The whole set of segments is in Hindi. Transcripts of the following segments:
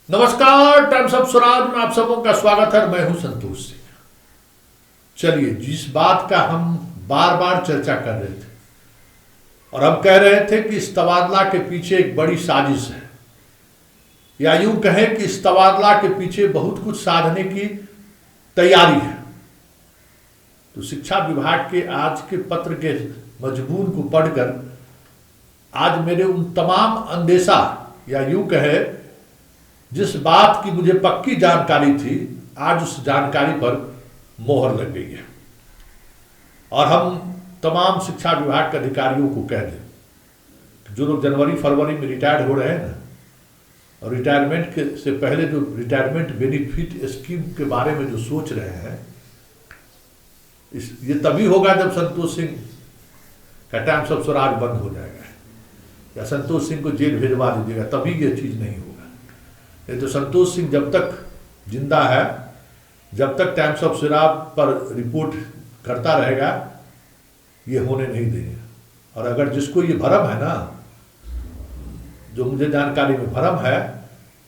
नमस्कार, टाइम्स ऑफ स्वराज में आप सबों का स्वागत है। मैं हूं संतोष सिंह। चलिए, जिस बात का हम बार बार चर्चा कर रहे थे और हम कह रहे थे कि इस तबादला के पीछे एक बड़ी साजिश है, या यूं कहें कि इस तबादला के पीछे बहुत कुछ साधने की तैयारी है, तो शिक्षा विभाग के आज के पत्र के मजमून को पढ़कर आज मेरे उन तमाम अंदेशा, या यूं कहे जिस बात की मुझे पक्की जानकारी थी, आज उस जानकारी पर मोहर लग गई है। और हम तमाम शिक्षा विभाग के अधिकारियों को कह दें कि जो लोग जनवरी फरवरी में रिटायर्ड हो रहे हैं ना, और रिटायरमेंट के से पहले जो रिटायरमेंट बेनिफिट स्कीम के बारे में जो सोच रहे हैं, ये तभी होगा जब संतोष सिंह का टाइम्स ऑफ स्वराज बंद हो जाएगा, या संतोष सिंह को जेल भेजवा दीजिएगा, तभी ये चीज़ नहीं होगा। नहीं तो संतोष सिंह जब तक जिंदा है, जब तक टाइम्स ऑफ स्वराज पर रिपोर्ट करता रहेगा, ये होने नहीं देंगे। और अगर जिसको ये भरम है ना, जो मुझे जानकारी में भरम है,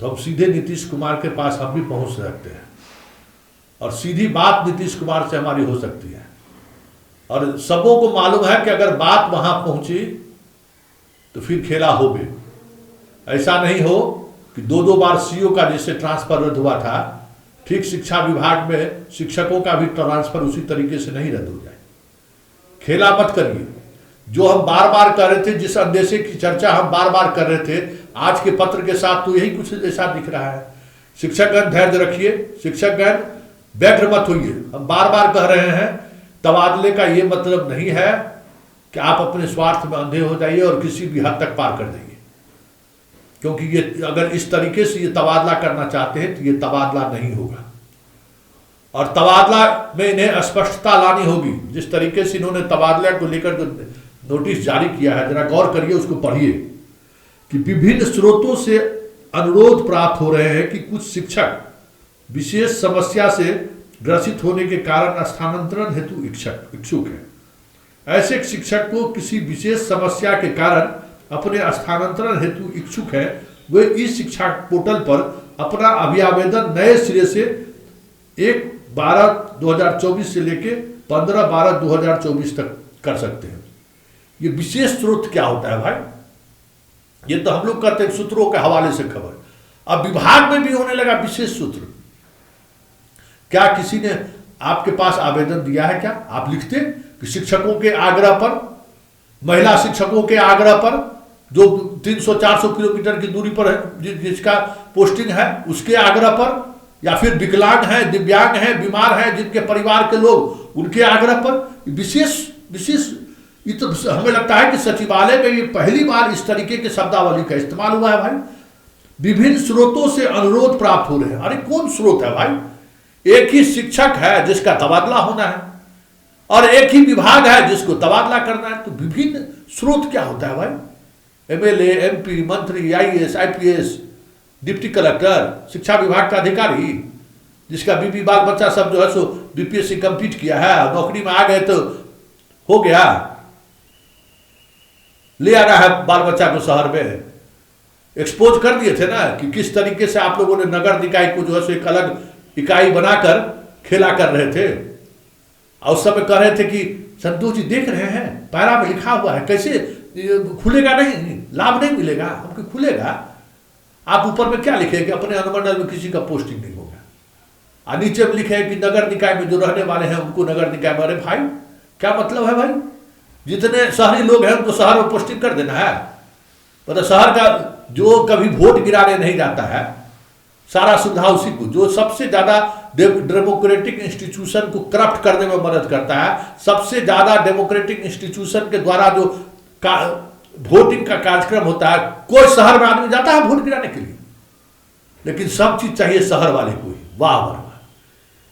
तो हम सीधे नीतीश कुमार के पास हम भी पहुंच सकते हैं और सीधी बात नीतीश कुमार से हमारी हो सकती है। और सबों को मालूम है कि अगर बात वहां पहुंची तो फिर खेला हो गए। ऐसा नहीं हो कि दो बार सीईओ का जैसे ट्रांसफर रद्द हुआ था, ठीक शिक्षा विभाग में शिक्षकों का भी ट्रांसफर उसी तरीके से नहीं रद्द हो जाए। खेला मत करिए। जो हम बार बार कर रहे थे, जिस अंदेशे की चर्चा हम बार बार कर रहे थे, आज के पत्र के साथ तो यही कुछ ऐसा दिख रहा है। शिक्षकगण धैर्य रखिए, शिक्षकगण व्यग्र मत होइए। हम बार बार कह रहे हैं, तबादले का ये मतलब नहीं है कि आप अपने स्वार्थ में अंधे हो जाइए और किसी भी हद तक पार कर देंगे, क्योंकि ये अगर इस तरीके से ये तबादला करना चाहते हैं तो ये तबादला नहीं होगा। और तबादला में इन्हें स्पष्टता लानी होगी। जिस तरीके से इन्होंने तबादला को लेकर जो नोटिस जारी किया है, जरा गौर करिए, उसको पढ़िए कि विभिन्न स्रोतों से अनुरोध प्राप्त हो रहे हैं कि कुछ शिक्षक विशेष समस्या से ग्रसित होने के कारण स्थानांतरण हेतु इच्छुक हैं। ऐसे शिक्षक को किसी विशेष समस्या के कारण अपने स्थानांतरण हेतु इच्छुक है, वे ई शिक्षा पोर्टल पर अपना अभियावेदन नए सिरे से 1/12/2024 से लेके 15/12/2024 तक कर सकते हैं। ये विशेष स्रोत क्या होता है भाई? ये तो हम लोग कहते हैं सूत्रों के हवाले से खबर। अब विभाग में भी होने लगा विशेष सूत्र। क्या किसी ने आपके पास आवेदन दिया है? क्या आप लिखते कि शिक्षकों के आग्रह पर, महिला शिक्षकों के आग्रह पर, जो 300-400 किलोमीटर की दूरी पर है, जिसका पोस्टिंग है, उसके आग्रह पर, या फिर विकलांग हैं, दिव्यांग हैं, बीमार हैं, जिनके परिवार के लोग, उनके आग्रह पर विशेष ये तो हमें लगता है कि सचिवालय में ये पहली बार इस तरीके के शब्दावली का इस्तेमाल हुआ है भाई। विभिन्न स्रोतों से अनुरोध प्राप्त हो रहे हैं। अरे कौन स्रोत है भाई? एक ही शिक्षक है जिसका तबादला होना है, और एक ही विभाग है जिसको तबादला करना है। तो विभिन्न स्रोत क्या होता है भाई? एमएलए, एमपी, मंत्री, आईएएस, आईपीएस, डिप्टी कलेक्टर, शिक्षा विभाग का अधिकारी, जिसका बीबी बाल बच्चा सब जो है सो बीपीएससी कंप्लीट किया है, नौकरी में आ गए तो हो गया, ले आना है बाल बच्चा को शहर में। एक्सपोज कर दिए थे ना कि किस तरीके से आप लोगों ने नगर निकाय को जो है सो एक अलग इकाई बनाकर खेला कर रहे थे। और उस समय कह रहे थे कि संतोष जी देख रहे हैं, पैरा में लिखा हुआ है, कैसे खुलेगा? नहीं, लाभ नहीं मिलेगा हमको, खुलेगा। आप ऊपर में क्या लिखे कि अपने अनुमंडल में किसी का पोस्टिंग नहीं होगा, और नीचे में लिखे कि नगर निकाय में जो रहने वाले हैं उनको नगर निकाय में। अरे भाई क्या मतलब है भाई? जितने शहरी लोग हैं उनको शहर में पोस्टिंग कर देना है? मतलब शहर का जो कभी वोट गिराने नहीं जाता है, सारा सुविधा उसी को, जो सबसे ज्यादा डेमोक्रेटिक इंस्टीट्यूशन को करप्ट करने में मदद करता है, सबसे ज्यादा डेमोक्रेटिक इंस्टीट्यूशन के द्वारा जो वोटिंग का कार्यक्रम होता है, कोई शहर में आदमी जाता है वोट गिराने के लिए, लेकिन सब चीज चाहिए शहर वाले को ही। वाह वाह,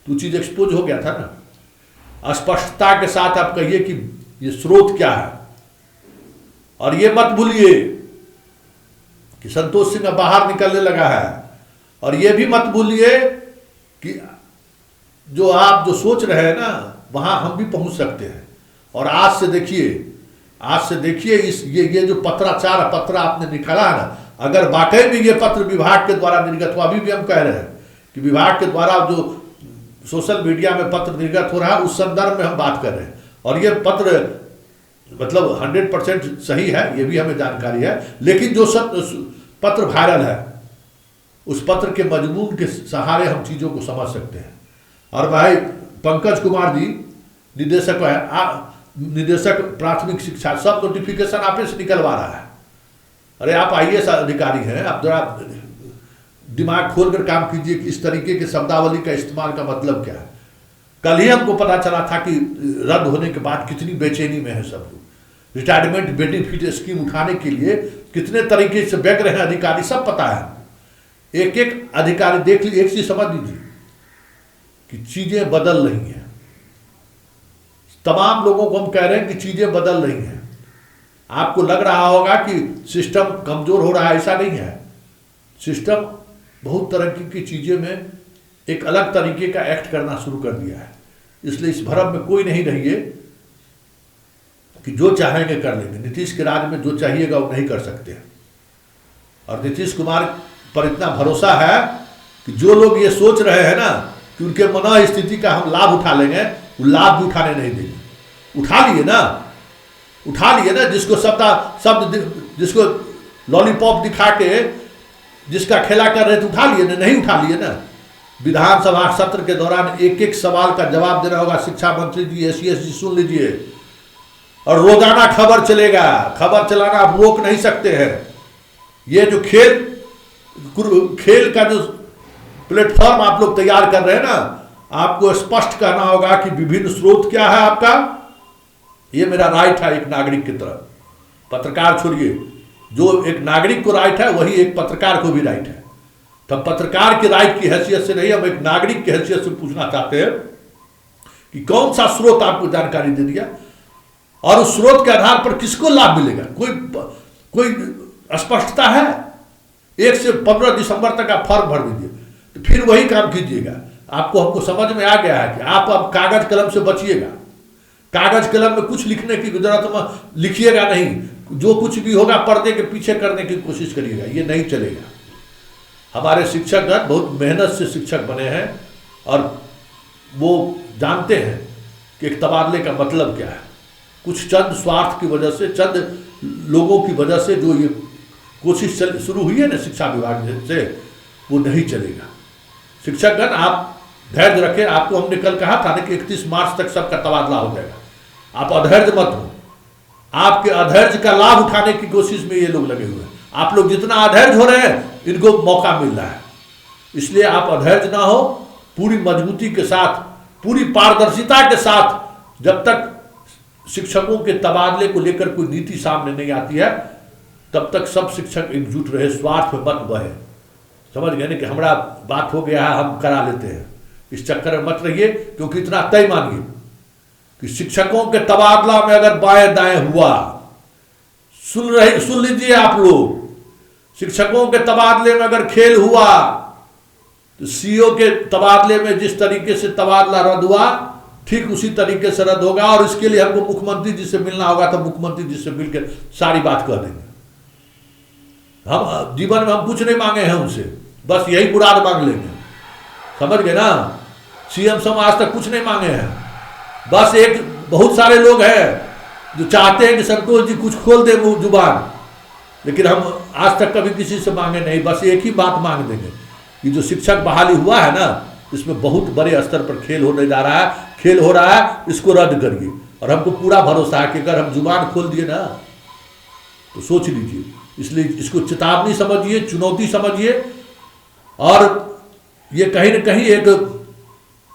तो चीज एक्सपोज हो गया था ना। स्पष्टता के साथ आप कहिए कि ये स्रोत क्या है, और ये मत भूलिए कि संतोष सिंह बाहर निकलने लगा है। और ये भी मत भूलिए कि जो आप जो सोच रहे हैं ना, वहां हम भी पहुंच सकते हैं। और आज से देखिए इस ये जो पत्राचार पत्र आपने निकाला है ना, अगर वाकई में ये पत्र विभाग के द्वारा निर्गत हुआ, अभी भी हम कह रहे हैं कि विभाग के द्वारा जो सोशल मीडिया में पत्र निर्गत हो रहा है उस संदर्भ में हम बात कर रहे हैं, और ये पत्र मतलब 100% सही है, ये भी हमें जानकारी है। लेकिन जो पत्र वायरल है उस पत्र के मजमून के सहारे हम चीज़ों को समझ सकते हैं। और भाई पंकज कुमार जी निदेशक है, निदेशक प्राथमिक शिक्षा, सब नोटिफिकेशन आप से निकलवा रहा है। अरे आप IAS अधिकारी हैं, आप जरा दिमाग खोलकर काम कीजिए कि इस तरीके के शब्दावली का इस्तेमाल का मतलब क्या है। कल ही हमको पता चला था कि रद्द होने के बाद कितनी बेचैनी में है सब लोग, रिटायरमेंट बेनिफिट स्कीम उठाने के लिए कितने तरीके से व्यग्र हैं अधिकारी, सब पता है। एक एक अधिकारी देख लीजिए, एक चीज समझ लीजिए कि चीजें बदल रही हैं। तमाम लोगों को हम कह रहे हैं कि चीजें बदल रही हैं। आपको लग रहा होगा कि सिस्टम कमजोर हो रहा है, ऐसा नहीं है। सिस्टम बहुत तरक्की की चीजें में एक अलग तरीके का एक्ट करना शुरू कर दिया है। इसलिए इस भ्रम में कोई नहीं रहिए कि जो चाहेंगे कर लेंगे। नीतीश के राज में जो चाहिएगा वो नहीं कर सकते हैं। और नीतीश कुमार पर इतना भरोसा है कि जो लोग ये सोच रहे हैं ना कि उनके मनः स्थिति का हम लाभ उठा लेंगे, वो लाभ भी उठाने नहीं देंगे। उठा लिए ना, जिसको शब्द जिसको लॉलीपॉप दिखा के जिसका खेला कर रहे थे उठा लिए ना, नहीं उठा लिए ना। विधानसभा सत्र के दौरान एक एक सवाल का जवाब देना होगा। शिक्षा मंत्री जी, SES जी सुन लीजिए, और रोजाना खबर चलेगा। खबर चलाना आप रोक नहीं सकते हैं। ये जो खेल का जो प्लेटफॉर्म आप लोग तैयार कर रहे हैं ना, आपको स्पष्ट कहना होगा कि विभिन्न स्रोत क्या है आपका। ये मेरा राइट है एक नागरिक की तरह। पत्रकार छोड़िए, जो एक नागरिक को राइट है वही एक पत्रकार को भी राइट है। तो हम पत्रकार के राइट की हैसियत से नहीं, हम एक नागरिक की हैसियत से पूछना चाहते हैं कि कौन सा स्रोत आपको जानकारी दे दिया और उस स्रोत के आधार पर किसको लाभ मिलेगा। कोई स्पष्टता है? 1 से 15 दिसंबर तक आप फॉर्म भर दीजिए, तो फिर वही काम कीजिएगा। आपको हमको समझ में आ गया है कि आप अब कागज कलम से बचिएगा। कागज कलम में कुछ लिखने की जरूरत लिखिएगा नहीं, जो कुछ भी होगा पर्दे के पीछे करने की कोशिश करिएगा। ये नहीं चलेगा। हमारे शिक्षकगण बहुत मेहनत से शिक्षक बने हैं और वो जानते हैं कि एक तबादले का मतलब क्या है। कुछ चंद स्वार्थ की वजह से, चंद लोगों की वजह से जो ये कोशिश शुरू हुई है ना शिक्षा विभाग से, वो नहीं चलेगा। शिक्षकगण आप धैर्य रखें। आपको हमने कल कहा था ना कि 31 मार्च तक सबका तबादला हो जाएगा। आप अधैर्य मत हो। आपके अधैर्य का लाभ उठाने की कोशिश में ये लोग लगे हुए हैं। आप लोग जितना अधैर्य हो रहे हैं, इनको मौका मिल रहा है। इसलिए आप अधैर्य ना हो, पूरी मजबूती के साथ, पूरी पारदर्शिता के साथ, जब तक शिक्षकों के तबादले को लेकर कोई नीति सामने नहीं आती है, तब तक सब शिक्षक एकजुट रहे, स्वार्थ में मत बहे। समझ गए ना कि हमारा बात हो गया है, हम करा लेते हैं। इस चक्कर में मत रहिए, क्योंकि इतना तय मानिए कि शिक्षकों के तबादला में अगर बाएं दाएं हुआ, सुन लीजिए आप लोग, शिक्षकों के तबादले में अगर खेल हुआ, तो CO के तबादले में जिस तरीके से तबादला रद्द हुआ, ठीक उसी तरीके से रद्द होगा। और इसके लिए हमको मुख्यमंत्री जी से मिलना होगा, तो मुख्यमंत्री जी से मिलकर सारी बात कह देंगे। हम जीवन में हम कुछ नहीं मांगे हैं उनसे, बस यही मुराद मांग लेंगे। समझ गए ना? CM से आज तक कुछ नहीं मांगे हैं। बस एक बहुत सारे लोग हैं जो चाहते हैं कि संतोष जी कुछ खोल दे जुबान, लेकिन हम आज तक कभी किसी से मांगे नहीं। बस एक ही बात मांग देंगे कि जो शिक्षक बहाली हुआ है ना, इसमें बहुत बड़े स्तर पर खेल होने जा रहा है, खेल हो रहा है, इसको रद्द करिए। और हमको पूरा भरोसा है कि अगर हम जुबान खोल दिए ना, तो सोच लीजिए। इसलिए इसको चेतावनी समझिए, चुनौती समझिए, और ये कहीं न कहीं एक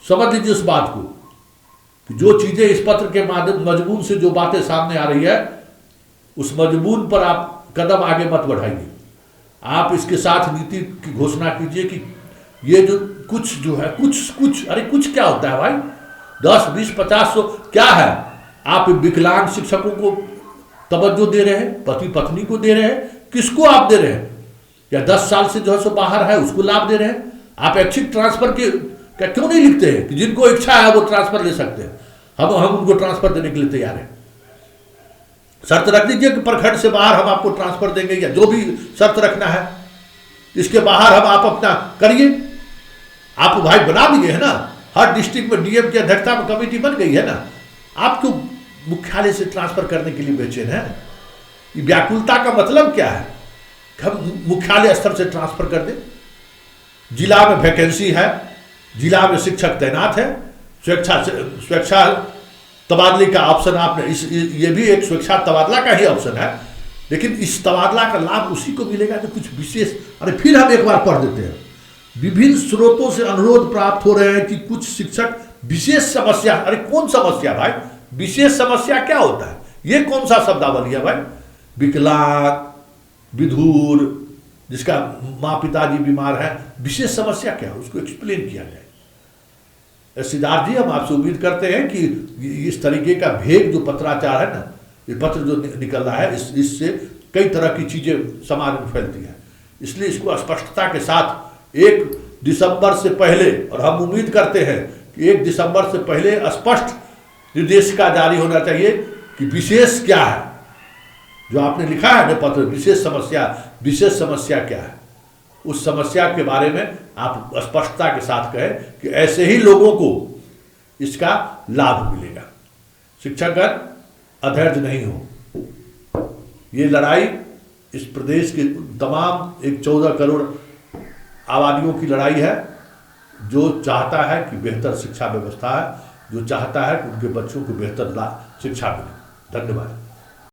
समझ लीजिए इस बात को कि जो चीजें इस पत्र के मजमून से जो बातें सामने आ रही है, उस मजमून पर आप कदम आगे मत बढ़ाइए। आप इसके साथ नीति की घोषणा कीजिए कि ये जो कुछ जो है, कुछ अरे कुछ क्या होता है भाई? 10, 20, 50, 100 क्या है? आप विकलांग शिक्षकों को तवज्जो दे रहे हैं, पति पत्नी को दे रहे हैं, किसको आप दे रहे हैं? या 10 साल से जो है सो बाहर है, उसको लाभ दे रहे हैं। आप ऐच्छिक ट्रांसफर के क्या क्यों नहीं लिखते हैं कि जिनको इच्छा है वो ट्रांसफर ले सकते हैं? हम उनको ट्रांसफर देने के लिए तैयार हैं। शर्त रख दीजिए कि प्रखंड से बाहर हम आपको ट्रांसफर देंगे, या जो भी शर्त रखना है, इसके बाहर हम आप अपना करिए। आप भाई बना दिए है ना, हर डिस्ट्रिक्ट में डीएम की अध्यक्षता में कमेटी बन गई है ना, आप क्यों मुख्यालय से ट्रांसफर करने के लिए बेचैन है? ये व्याकुलता का मतलब क्या है? हम मुख्यालय स्तर से ट्रांसफर कर दें। जिला में वैकेंसी है, जिला में शिक्षक तैनात है, स्वेच्छा तबादले का ऑप्शन आपने ये भी एक स्वेच्छा तबादला का ही ऑप्शन है, लेकिन इस तबादला का लाभ उसी को मिलेगा जो कुछ विशेष। अरे फिर हम एक बार पढ़ देते हैं, विभिन्न स्रोतों से अनुरोध प्राप्त हो रहे हैं कि कुछ शिक्षक विशेष समस्या। अरे कौन समस्या भाई? विशेष समस्या क्या होता है? ये कौन सा शब्दावली है भाई? विकलांग, विधुर, जिसका माँ पिताजी बीमार है, विशेष समस्या क्या है? उसको एक्सप्लेन किया जाए। सिद्धार्थ जी, हम आपसे उम्मीद करते हैं कि इस तरीके का भेद जो पत्राचार है ना, ये पत्र जो निकल रहा है, इससे कई तरह की चीजें समाज में फैलती हैं। इसलिए इसको स्पष्टता के साथ 1 दिसंबर से पहले, और हम उम्मीद करते हैं कि 1 दिसंबर से पहले स्पष्ट निर्देशिका जारी होना चाहिए कि विशेष क्या है। जो आपने लिखा है ना पत्र, विशेष समस्या क्या है, उस समस्या के बारे में आप स्पष्टता के साथ कहें कि ऐसे ही लोगों को इसका लाभ मिलेगा। शिक्षकगण अधैर्य नहीं हो। ये लड़ाई इस प्रदेश के तमाम 14 करोड़ आबादियों की लड़ाई है, जो चाहता है कि बेहतर शिक्षा व्यवस्था है, जो चाहता है कि उनके बच्चों को बेहतर शिक्षा मिले। धन्यवाद।